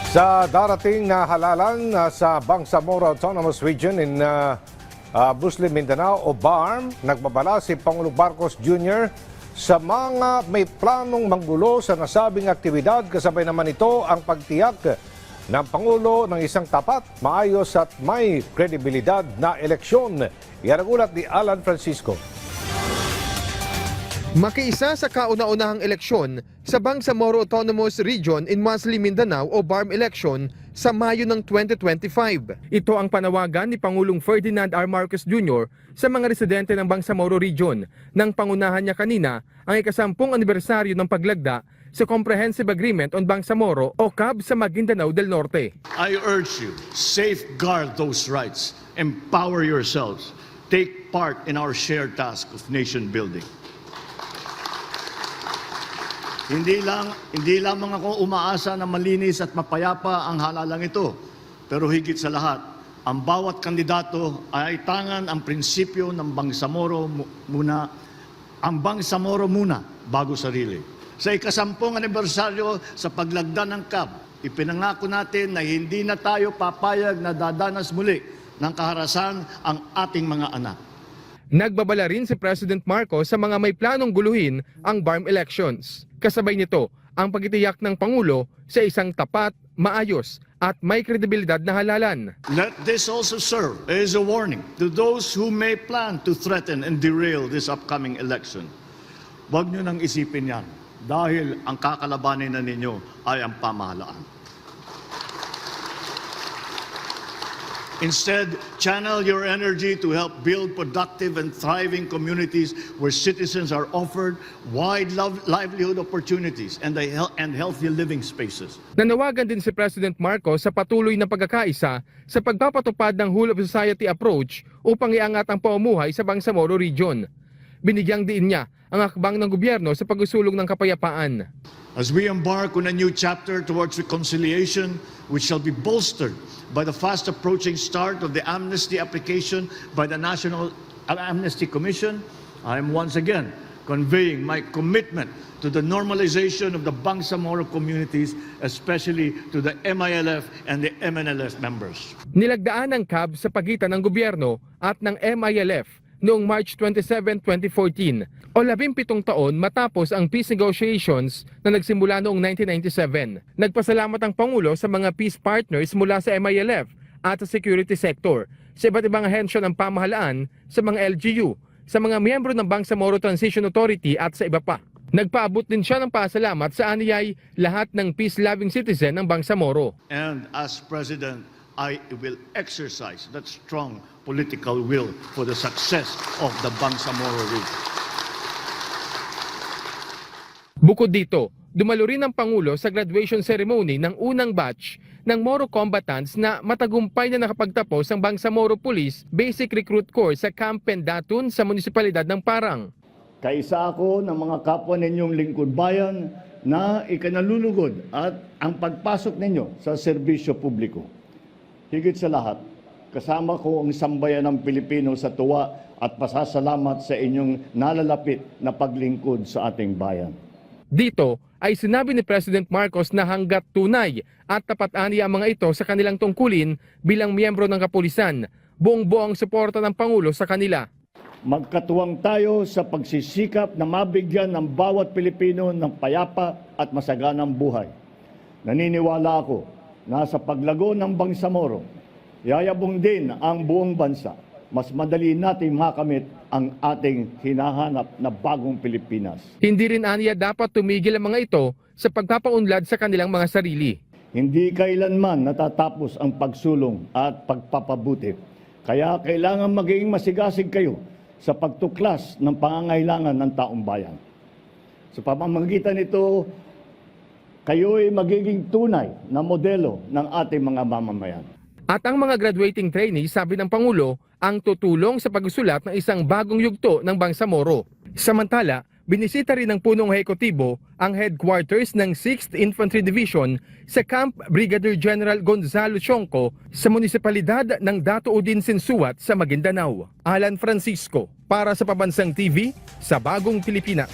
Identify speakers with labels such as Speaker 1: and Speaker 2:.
Speaker 1: Sa darating na halalan sa Bangsamoro Autonomous Region in Muslim Mindanao o BARM, nagbabala si Pangulong Marcos Jr. sa mga may planong manggulo sa nasabing aktibidad. Kasabay naman ito ang pagtiyak ng Pangulo ng isang tapat, maayos at may kredibilidad na eleksyon. Yan ang ulat ni Alan Francisco.
Speaker 2: Makiisa sa kauna-unahang eleksyon sa Bangsamoro Autonomous Region in Muslim Mindanao o BARM election sa Mayo ng 2025. Ito ang panawagan ni Pangulong Ferdinand R. Marcos Jr. sa mga residente ng Bangsamoro Region nang pangunahan niya kanina ang ika-10 anibersaryo ng paglagda sa Comprehensive Agreement on Bangsamoro o CAB sa Maguindanao del Norte.
Speaker 3: I urge you, safeguard those rights, empower yourselves, take part in our shared task of nation building. Hindi lamang ako umaasa na malinis at mapayapa ang halalang ito, pero higit sa lahat, ang bawat kandidato ay tangan ang prinsipyo ng Bangsamoro muna, ang Bangsamoro muna bago sarili. Sa ika-10 anibersaryo sa paglagda ng CAB, ipinangako natin na hindi na tayo papayag na dadanas muli ng kaharasan ang ating mga anak.
Speaker 2: Nagbabala rin si President Marcos sa mga may planong guluhin ang BARM elections. Kasabay nito ang pagtitiyak ng Pangulo sa isang tapat, maayos at may kredibilidad na halalan.
Speaker 3: Let this also serve as a warning to those who may plan to threaten and derail this upcoming election. Huwag nyo nang isipin yan dahil ang kakalabanin na ninyo ay ang pamahalaan. Instead, channel your energy to help build productive and thriving communities where citizens are offered wide livelihood opportunities and healthy living spaces.
Speaker 2: Nanawagan din si President Marcos sa patuloy na pagkakaisa sa pagpapatupad ng whole of society approach upang iangat ang pamumuhay sa Bangsamoro Region. Binigyang diin niya ang akbang ng gobyerno sa pagsusulong ng kapayapaan.
Speaker 3: As we embark on a new chapter towards reconciliation, which shall be bolstered by the fast approaching start of the amnesty application by the National Amnesty Commission, I am once again conveying my commitment to the normalization of the Bangsamoro communities, especially to the MILF and the MNLF members.
Speaker 2: Nilagdaan ng CAB sa pagitan ng gobyerno at ng MILF noong March 27, 2014 o 17 taon matapos ang peace negotiations na nagsimula noong 1997. Nagpasalamat ang Pangulo sa mga peace partners mula sa MILF at sa security sector, sa iba't ibang ahensya ng pamahalaan, sa mga LGU, sa mga miyembro ng Bangsamoro Transition Authority at sa iba pa. Nagpaabot din siya ng pasalamat sa aniyay lahat ng peace-loving citizen ng Bangsamoro.
Speaker 3: And as President, I will exercise that strong political will for the success of the Bangsamoro region.
Speaker 2: Bukod dito, dumalo rin ang Pangulo sa graduation ceremony ng unang batch ng Moro combatants na matagumpay na nakapagtapos ang Bangsamoro Police Basic Recruit Course sa Camp Pendatun sa munisipalidad ng Parang.
Speaker 3: Kaisa ako ng mga kapwa ninyong lingkod bayan na ikanalulugod at ang pagpasok ninyo sa serbisyo publiko. Higit sa lahat, kasama ko ang sambayan ng Pilipino sa tuwa at pasasalamat sa inyong nalalapit na paglingkod sa ating bayan.
Speaker 2: Dito ay sinabi ni President Marcos na hanggat tunay at tapat aniya ang mga ito sa kanilang tungkulin bilang miyembro ng kapulisan, buong-buo ang suporta ng Pangulo sa kanila.
Speaker 3: Magkatuwang tayo sa pagsisikap na mabigyan ng bawat Pilipino ng payapa at masaganang buhay. Naniniwala ako na sa paglago ng Bangsamoro, yayabong din ang buong bansa. Mas madali nating makamit ang ating hinahanap na bagong Pilipinas.
Speaker 2: Hindi rin aniya dapat tumigil ang mga ito sa pagpapaunlad sa kanilang mga sarili.
Speaker 3: Hindi kailanman natatapos ang pagsulong at pagpapabuti. Kaya kailangan maging masigasig kayo sa pagtuklas ng pangangailangan ng taong bayan. Sa pamamagitan nito, kayo'y magiging tunay na modelo ng ating mga mamamayan.
Speaker 2: At ang mga graduating trainees, sabi ng Pangulo, ang tutulong sa pagsusulat ng isang bagong yugto ng Bangsamoro. Samantala, binisita rin ng punong ehekutibo ang headquarters ng 6th Infantry Division sa Camp Brigadier General Gonzalo Cionco sa munisipalidad ng Dato Udin Sinsuat sa Maguindanao. Alan Francisco, para sa Pambansang TV, sa Bagong Pilipinas.